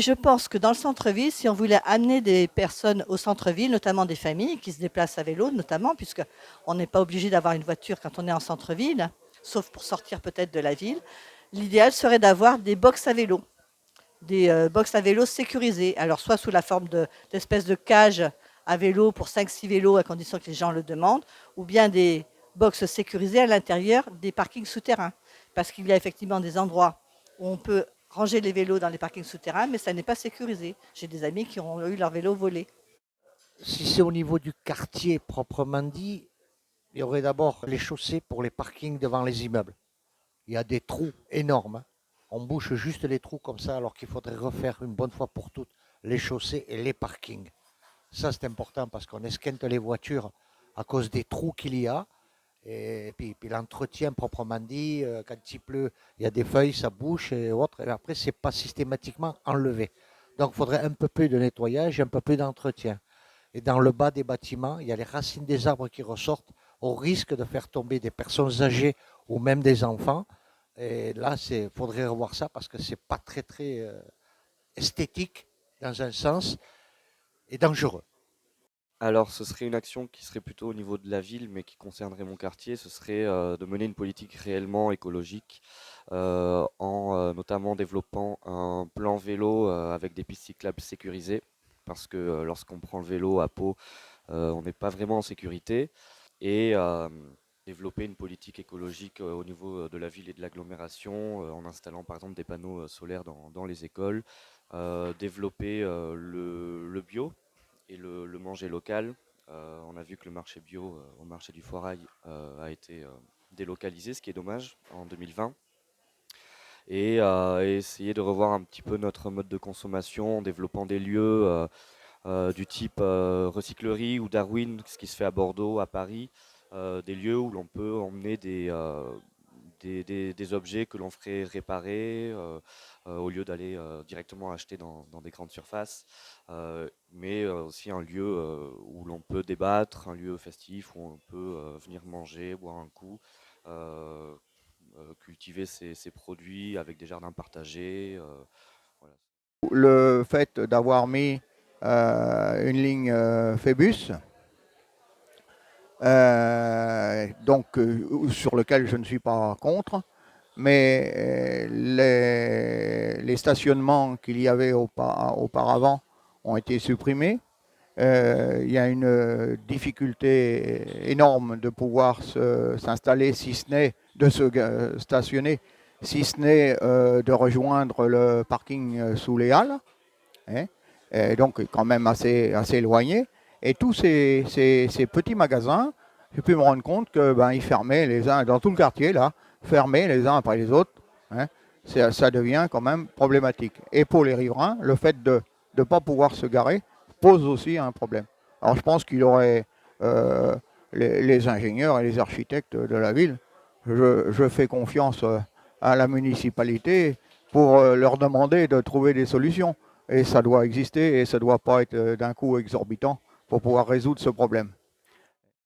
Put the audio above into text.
Je pense que dans le centre-ville, si on voulait amener des personnes au centre-ville, notamment des familles qui se déplacent à vélo, notamment, puisque on n'est pas obligé d'avoir une voiture quand on est en centre-ville, sauf pour sortir peut-être de la ville, l'idéal serait d'avoir des box à vélo, des box à vélo sécurisées. Alors, soit sous la forme d'espèces de cages à vélo pour 5-6 vélos, à condition que les gens le demandent, ou bien des box sécurisées à l'intérieur des parkings souterrains. Parce qu'il y a effectivement des endroits où on peut ranger les vélos dans les parkings souterrains, mais ça n'est pas sécurisé. J'ai des amis qui ont eu leur vélo volé. Si c'est au niveau du quartier proprement dit, il y aurait d'abord les chaussées pour les parkings devant les immeubles. Il y a des trous énormes, hein. On bouche juste les trous comme ça, alors qu'il faudrait refaire une bonne fois pour toutes les chaussées et les parkings. Ça, c'est important parce qu'on esquinte les voitures à cause des trous qu'il y a. Et puis l'entretien proprement dit, quand il pleut, il y a des feuilles, ça bouche et autres. Et après, c'est pas systématiquement enlevé. Donc, il faudrait un peu plus de nettoyage, un peu plus d'entretien. Et dans le bas des bâtiments, il y a les racines des arbres qui ressortent au risque de faire tomber des personnes âgées ou même des enfants. Et là, il faudrait revoir ça parce que c'est pas très esthétique dans un sens et dangereux. Alors, ce serait une action qui serait plutôt au niveau de la ville, mais qui concernerait mon quartier. Ce serait de mener une politique réellement écologique, en notamment développant un plan vélo avec des pistes cyclables sécurisées. Parce que lorsqu'on prend le vélo à Pau, on n'est pas vraiment en sécurité. Et développer une politique écologique au niveau de la ville et de l'agglomération, en installant par exemple des panneaux solaires dans les écoles. Développer le bio et le manger local. On a vu que le marché bio au marché du Foirail a été délocalisé, ce qui est dommage, en 2020. Et essayer de revoir un petit peu notre mode de consommation en développant des lieux du type recyclerie ou Darwin, ce qui se fait à Bordeaux, à Paris, des lieux où l'on peut emmener des objets que l'on ferait réparer au lieu d'aller directement acheter dans des grandes surfaces, mais aussi un lieu où l'on peut débattre, un lieu festif où on peut venir manger, boire un coup, euh, cultiver ses produits avec des jardins partagés. Voilà. Le fait d'avoir mis une ligne Phébus, sur lequel je ne suis pas contre, mais les stationnements qu'il y avait auparavant ont été supprimés. Il y a une difficulté énorme de pouvoir s'installer, si ce n'est de se stationner, si ce n'est de rejoindre le parking sous les Halles, hein, et donc quand même assez éloigné. Et tous ces petits magasins, j'ai pu me rendre compte que ils fermaient les uns dans tout le quartier là, fermaient les uns après les autres, hein. Ça devient quand même problématique. Et pour les riverains, le fait de ne pas pouvoir se garer pose aussi un problème. Alors je pense qu'il aurait les ingénieurs et les architectes de la ville, je fais confiance à la municipalité pour leur demander de trouver des solutions. Et ça doit exister et ça ne doit pas être d'un coût exorbitant pour pouvoir résoudre ce problème.